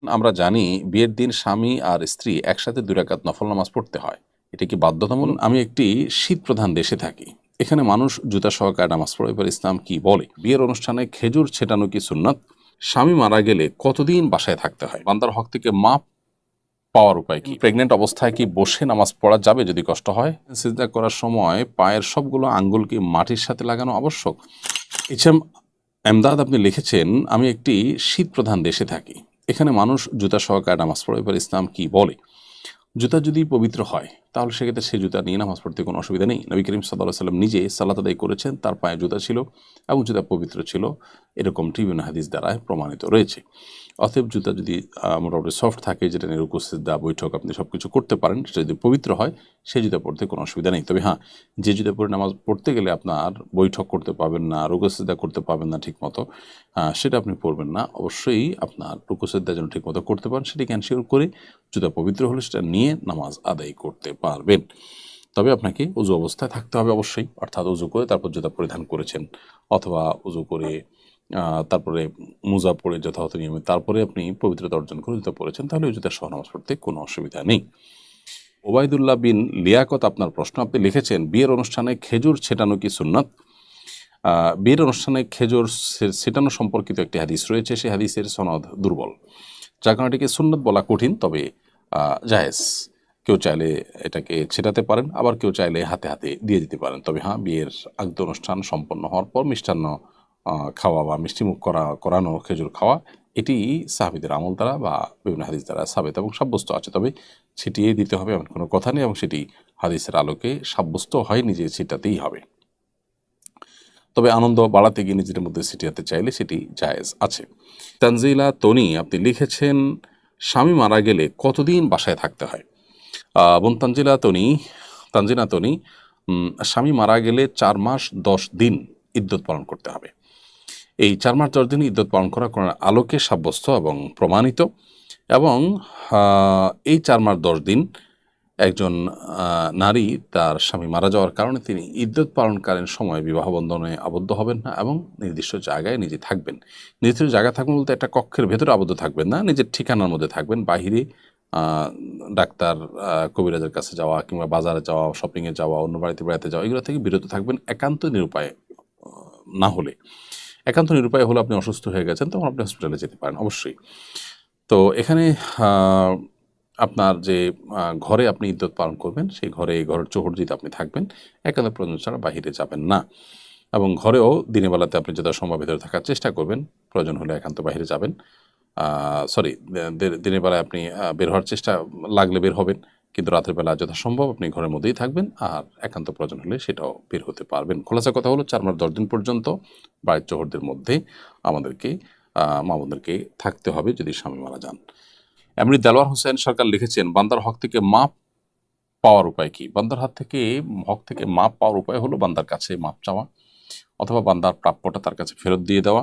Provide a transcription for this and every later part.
আমরা জানি বিয়ের দিন স্বামী আর স্ত্রী একসাথে 2 রাকাত নফল নামাজ পড়তে হয়। এটা কি বাধ্যতামূলক? আমি একটি শীতপ্রধান দেশে থাকি। এখানে মানুষ জুতা সহকারে নামাজ পড়ে। এবার ইসলাম কি বলে? বিয়ের অনুষ্ঠানে খেজুর ছেটানো কি সুন্নাত? স্বামী মারা গেলে কতদিন বাসায় থাকতে হয়? বান্দার হক থেকে মাপ পাওয়ার উপায় কি? প্রেগনেন্ট অবস্থায় কি বসে নামাজ পড়া যাবে যদি কষ্ট হয়? সিজদা করার সময় পায়ের সবগুলো আঙ্গুল কি মাটির সাথে লাগানো আবশ্যক? এইচএম এমদাদ আপনি লিখেছেন, আমি একটি শীতপ্রধান দেশে থাকি। এখানে মানুষ জুতা সহকারে নামাজ পড়ে। এবার ইসলাম কি বলে? জুতা যদি পবিত্র হয় তাহলে সেক্ষেত্রে সে জুতা নিয়ে নামাজ পড়তে কোনো অসুবিধা নেই। নবী করিম সাল্লাল্লাহু আলাইহি সাল্লাম নিজে সালাত আদায় করেছেন, তার পায়ে জুতা ছিল এবং জুতা পবিত্র ছিল, এরকমটি বিভিন্ন হাদিস দ্বারা প্রমাণিত রয়েছে। অতএব জুতা যদি মোটামুটি সফট থাকে, যেটা নিয়ে রুকু সিজদা বৈঠক আপনি সব কিছু করতে পারেন, সেটা যদি পবিত্র হয় সেই জুতা পড়তে কোনো অসুবিধা নেই। তবে হ্যাঁ, যে জুতা পরে নামাজ পড়তে গেলে আপনার বৈঠক করতে পারবেন না, রুকু সিজদা করতে পারবেন না ঠিক মতো, সেটা আপনি পরবেন না। অবশ্যই আপনার রুকু সিজদা যেন ঠিক মতো করতে পারেন সেটি এনশিওর করে জুতা পবিত্র হলে সেটা নিয়ে নামাজ আদায় করতে পারবেন। তবে আপনাকে উজু অবস্থায় থাকতে হবে অবশ্যই, অর্থাৎ উজু করে তারপর জুতা পরিধান করেছেন, অথবা উজু করে তারপরে মোজা পরে যথাযথ নিয়মে তারপরে আপনি পবিত্রতা অর্জন করে জুতা পরেছেন, তাহলে ওই জুতার সহ নামাজ পড়তে কোনো অসুবিধা নেই। ওবায়দুল্লাহ বিন লিয়াকত আপনার প্রশ্ন, আপনি লিখেছেন বিয়ের অনুষ্ঠানে খেজুর ছেটানো কি সুন্নাত? বিয়ের অনুষ্ঠানে খেজুর ছেটানো সম্পর্কিত একটি হাদিস রয়েছে, সেই হাদিসের সনদ দুর্বল, যার কারণে এটিকে সুন্নত বলা কঠিন, তবে জায়েজ। কেউ চাইলে এটাকে ছেটাতে পারেন, আবার কেউ চাইলে হাতে হাতে দিয়ে দিতে পারেন। তবে হ্যাঁ, বিয়ের আগদ অনুষ্ঠান সম্পন্ন হওয়ার পর মিষ্টান্ন খাওয়া বা মিষ্টিমুখ করানো খেজুর খাওয়া, এটি সাহাবীদের আমল দ্বারা বা বিভিন্ন হাদিস দ্বারা সাবেত এবং সাব্যস্ত আছে। তবে ছিটিয়ে দিতে হবে এমন কোনো কথা নেই, এবং সেটি হাদিসের আলোকে সাব্যস্ত হয়, নিজে ছিটাতেই হবে। তবে আনন্দ বাড়াতে গিয়ে নিজের মধ্যে ছিটিয়াতে চাইলে সেটি জায়েজ আছে। তানজিলা তনি আপনি লিখেছেন, স্বামী মারা গেলে কতদিন বাসায় থাকতে হয়? বোন তানজিনা তনি, স্বামী মারা গেলে 4 মাস 10 দিন ইদ্যত পালন করতে হবে। এই 4 মাস 10 দিন ইদ্যত পালন করা কোরআনের আলোকে সাব্যস্ত এবং প্রমাণিত, এবং এই 4 মাস 10 দিন একজন নারী তার স্বামী মারা যাওয়ার কারণে তিনি ইদ্যত পালনকালীন সময় বিবাহ বন্ধনে আবদ্ধ হবেন না এবং নির্দিষ্ট জায়গায় নিজে থাকবেন। নির্দিষ্ট জায়গায় থাকবেন বলতে একটা কক্ষের ভেতরে আবদ্ধ থাকবেন না, নিজের ঠিকানার মধ্যে থাকবেন। বাহিরে ডাক্তার, কবিরাজের কাছে যাওয়া কিংবা বাজারে যাওয়া, শপিংয়ে যাওয়া, অন্য বাড়িতে বেড়াতে যাওয়া, এগুলো থেকে বিরত থাকবেন। একান্ত নিরুপায় না হলে, একান্ত নিরুপায় হলে আপনি অসুস্থ হয়ে গেছেন, তখন আপনি হসপিটালে যেতে পারেন অবশ্যই। তো এখানে আপনার যে ঘরে আপনি ইদ্যত পালন করবেন, সেই ঘরের চৌহর্জিতে আপনি থাকবেন, একান্ত প্রয়োজন ছাড়া বাহিরে যাবেন না। এবং ঘরেও দিনের বেলাতে আপনি যথাসম্ভব ভেতরে থাকার চেষ্টা করবেন, প্রয়োজন হলে একান্ত বাহিরে যাবেন। সরি, দিনের বেলায় আপনি বের হওয়ার চেষ্টা লাগলে বের হবেন, কিন্তু রাতের বেলা যথাসম্ভব আপনি ঘরের মধ্যেই থাকবেন, আর একান্ত প্রয়োজন হলে সেটাও বের হতে পারবেন। খোলাসা কথা হলো 4 মাস 10 দিন পর্যন্ত বাড়ির চৌহদ্দির মধ্যে আমাদেরকে মা বোনদেরকে থাকতে হবে যদি স্বামী মারা যান। এমনি দেলোয়ার হোসেন সরকার লিখেছেন, বান্দার হক থেকে মাপ পাওয়ার উপায় কি? বান্দার হক থেকে মাপ পাওয়ার উপায় হলো বান্দার কাছে মাপ চাওয়া, অথবা বান্দার প্রাপ্যটা তার কাছে ফেরত দিয়ে দেওয়া,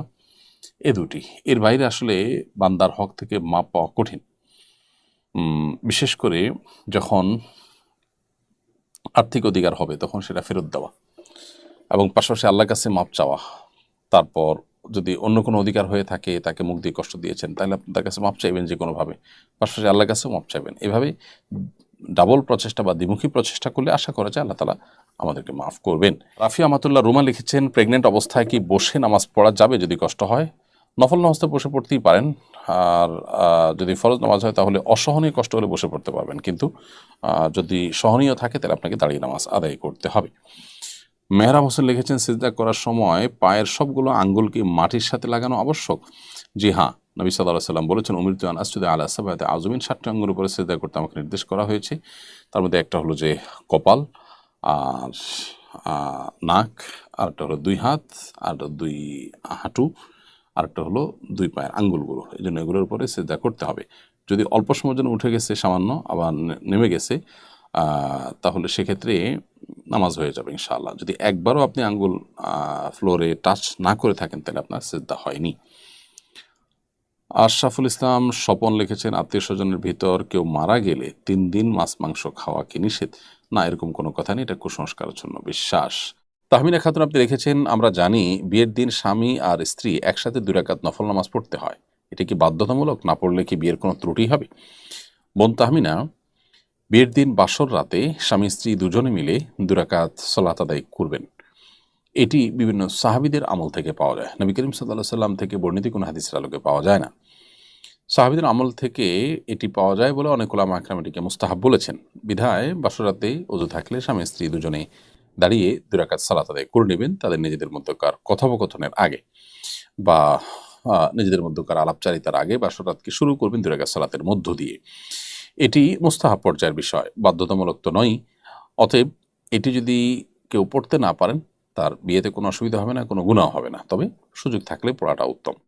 এ দুটি। এর বাইরে আসলে বান্দার হক থেকে মাপ পাওয়া কঠিন। বিশেষ করে যখন আর্থিক অধিকার হবে তখন সেটা ফেরত দেওয়া, এবং পাশাপাশি আল্লাহর কাছে মাপ চাওয়া। তারপর যদি অন্য কোনো অধিকার হয়ে থাকে, তাকে মুখ দিয়ে কষ্ট দিয়েছেন, তাহলে আপনি তার কাছে মাপ চাইবেন যে কোনোভাবে, পাশাপাশি আল্লাহর কাছেও মাপ চাইবেন। এভাবে ডাবল প্রচেষ্টা বা দ্বিমুখী প্রচেষ্টা করলে আশা করা যায় আল্লাহ তালা আমাদেরকে মাফ করবেন। রাফি আমাতুল্লাহ রুমা লিখেছেন, প্রেগনেন্ট অবস্থায় কি বসে নামাজ পড়া যাবে যদি কষ্ট হয়? নফল নামাজ তো বসে পড়তেই পারেন, আর যদি ফরজ নামাজ হয় তাহলে অসহনীয় কষ্ট হলে বসে পড়তে পারবেন, কিন্তু যদি সহনীয় থাকে তাহলে আপনাকে দাঁড়িয়ে নামাজ আদায় করতে হবে। মেহরাব হোসেন লিখেছেন, সিজদা করার সময় পায়ের সবগুলো আঙ্গুল কি মাটির সাথে লাগানো আবশ্যক? জি হ্যাঁ, নবী সাল্লাল্লাহু আলাইহি সাল্লাম বলেছেন, উমিরতু আন আসজুদা আলা সাবআতি আযমিন, 7টি আঙ্গুলের উপরে সিজদা করতে আমাকে নির্দেশ করা হয়েছে। তার মধ্যে একটা হলো যে কপাল, আর নাক, আরেকটা হলো 2 হাত, আর 2 হাঁটু, আরেকটা হলো 2 পায়ের আঙ্গুলগুলো। এই জন্য এগুলোর উপরে সিজদা করতে হবে। যদি অল্প সময়ের জন্য উঠে গেছে সামান্য, আবার নেমে গেছে, তাহলে সেক্ষেত্রে নামাজ হয়ে যাবে ইনশাআল্লাহ। যদি একবারও আপনি আঙ্গুল ফ্লোরে টাচ না করে থাকেন তাহলে আপনার সিজদা হয়নি। আশরাফুল ইসলাম স্বপন লিখেছেন, আত্মীয় স্বজনের ভিতর কেউ মারা গেলে 3 দিন মাছ মাংস খাওয়া কি নিষেধ? না, এরকম কোনো কথা নেই, এটা কুসংস্কারের জন্য বিশ্বাস। তাহমিনা খাতুন আপনি লিখেছেন, আমরা জানি বিয়ের দিন স্বামী আর স্ত্রী একসাথে 2 রাকাত নফল নামাজ পড়তে হয়। এটা কি বাধ্যতামূলক? না পড়লে কি বিয়ের কোনো ত্রুটি হবে? বোন তাহমিনা, বিয়ের দিন বাসর রাতে স্বামী স্ত্রী দুজনে মিলে 2 রাকাত সালাত আদায় করবেন। এটি বিভিন্ন সাহাবীদের আমল থেকে পাওয়া যায়। নবী করিম সাল্লাল্লাহু আলাইহি সাল্লাম থেকে বর্ণিত কোনো হাদিসের আলোকে পাওয়া যায় না। সাহাবীদের আমল থেকে এটি পাওয়া যায় বলে অনেক উলামা একরাম এটিকে মুস্তাহাব বলেছেন। বিধায় বাসর রাতে ওযু থাকলে স্বামী স্ত্রী দুজনে দাঁড়িয়ে 2 রাকাত সালাত আদায় করে নেবেন তাদের নিজেদের মধ্যকার কথোপকথনের আগে বা নিজেদের মধ্যকার আলাপচারিতার আগে বাসর রাতকে শুরু করবেন 2 রাকাত সালাতের মধ্য দিয়ে। এটি মুস্তাহাব পর্যায়ের বিষয়, বাধ্যতামূলক তো নয়ই। অতএব এটি যদি কেউ পড়তে না পারেন তার বিয়েতে কোনো অসুবিধা হবে না, কোনো গুনাহ হবে না। তবে সুযোগ থাকলে পড়াটা উত্তম।